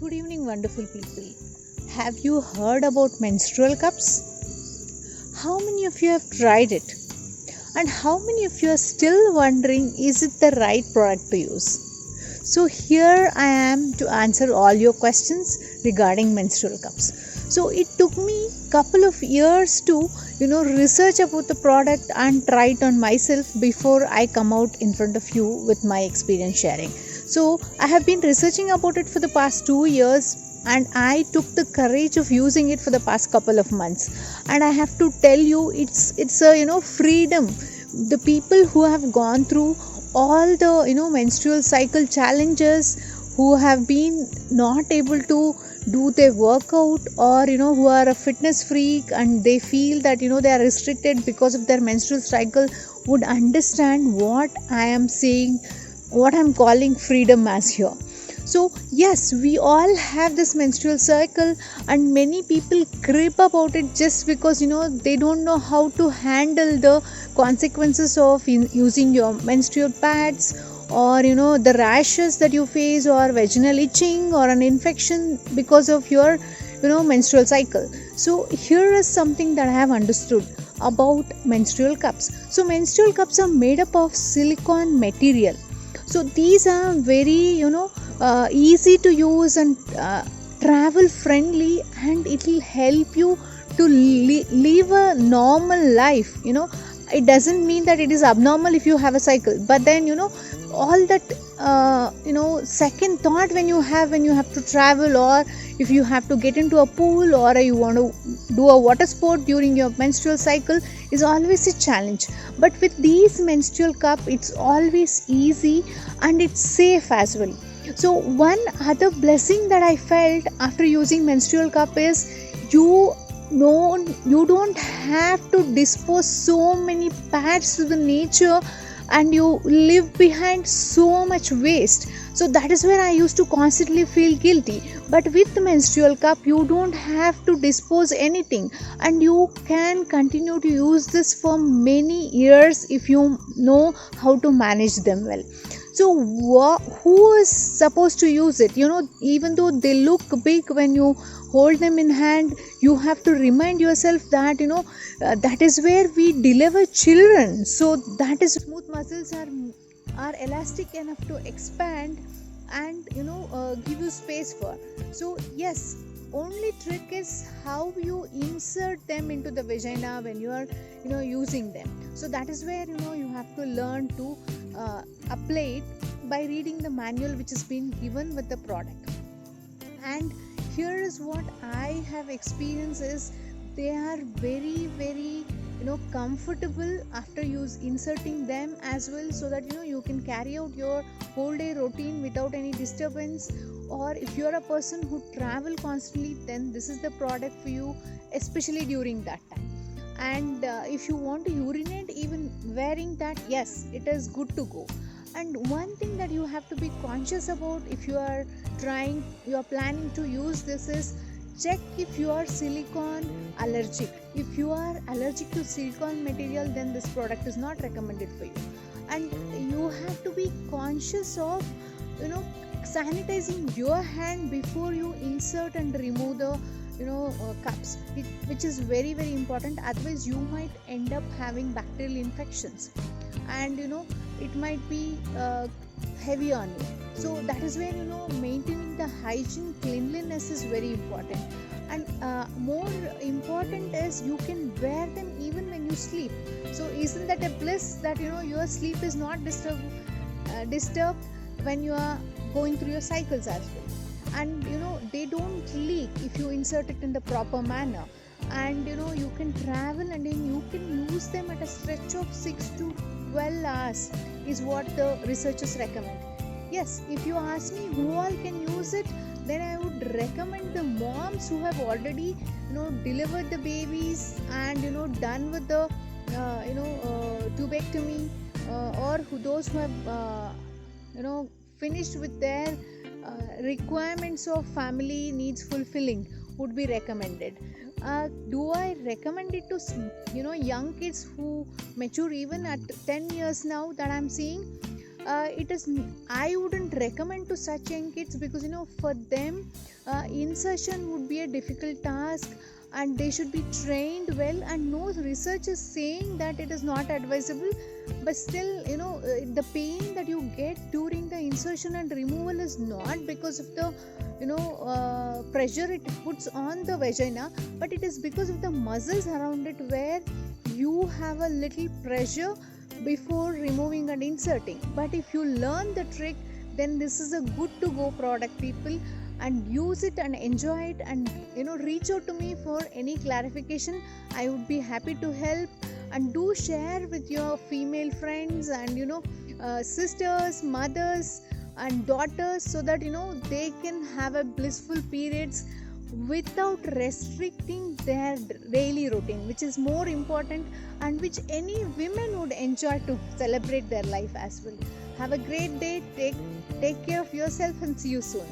Good evening, wonderful people. Have you heard about menstrual cups? How many of you have tried it? And how many of you are still wondering, is it the right product to use? So here I am to answer all your questions regarding menstrual cups. So it took me a couple of years to research about the product and try it on myself before I come out in front of you with my experience sharing. So I have been researching about it for the past 2 years, and I took the courage of using it for the past couple of months. And I have to tell you, it's a freedom. The people who have gone through all the menstrual cycle challenges, who have been not able to do their workout, or who are a fitness freak and they feel that they are restricted because of their menstrual cycle, would understand what I am saying, what I'm calling freedom as here. So yes, we all have this menstrual cycle, and many people crib about it just because they don't know how to handle the consequences of using your menstrual pads, or the rashes that you face, or vaginal itching, or an infection because of your menstrual cycle. So here is something that I have understood about menstrual cups. So menstrual cups are made up of silicone material. So these are very easy to use and travel friendly, and it will help you to live a normal life. It doesn't mean that it is abnormal if you have a cycle, but then all that second thought when you have to travel, or if you have to get into a pool, or you want to do a water sport during your menstrual cycle, is always a challenge. But with these menstrual cup, it's always easy and it's safe as well. So one other blessing that I felt after using menstrual cup is you don't have to dispose so many pads to the nature, and you leave behind so much waste. So that is where I used to constantly feel guilty. But with the menstrual cup, you don't have to dispose anything, and you can continue to use this for many years if you know how to manage them well. So who is supposed to use it? Even though they look big when you hold them in hand, you have to remind yourself that that is where we deliver children. So that is, smooth muscles are elastic enough to expand and give you space for. So yes, only trick is how you insert them into the vagina when you are using them. So that is where you have to learn to apply it by reading the manual which has been given with the product. And here is what I have experienced is, they are very very comfortable after inserting them as well, so that you can carry out your whole day routine without any disturbance. Or if you are a person who travel constantly, then this is the product for you, especially during that time. And if you want to urinate even wearing that, yes, it is good to go. And one thing that you have to be conscious about if you are planning to use this is, check if you are silicone allergic. If you are allergic to silicone material, then this product is not recommended for you. And you have to be conscious of sanitizing your hand before you insert and remove the cups, which is very very important. Otherwise you might end up having bacterial infections, and it might be heavy on you. So that is where maintaining the hygiene, cleanliness is very important. And more important is, you can wear them even when you sleep. So isn't that a bliss that your sleep is not disturbed when you are going through your cycles as well. And they don't leak if you insert it in the proper manner. And you can travel, and then you can use them at a stretch of 6 to 12 hours is what the researchers recommend. Yes, if you ask me who all can use it, then I would recommend the moms who have already delivered the babies and done with the tubectomy, or those who have finished with their requirements of family needs fulfilling, would be recommended. Do I recommend it to young kids who mature even at 10 years now that I'm seeing? it is, I wouldn't recommend to such young kids, because for them insertion would be a difficult task, and they should be trained well. And no research is saying that it is not advisable, but still, the pain that you get during the insertion and removal is not because of the pressure it puts on the vagina, but it is because of the muscles around it, where you have a little pressure before removing and inserting. But if you learn the trick, then this is a good to go product, people, and use it and enjoy it. And reach out to me for any clarification. I would be happy to help. And do share with your female friends and sisters, mothers and daughters, so that they can have a blissful periods without restricting their daily routine, which is more important, and which any women would enjoy to celebrate their life as well. Have a great day. Take care of yourself, and see you soon.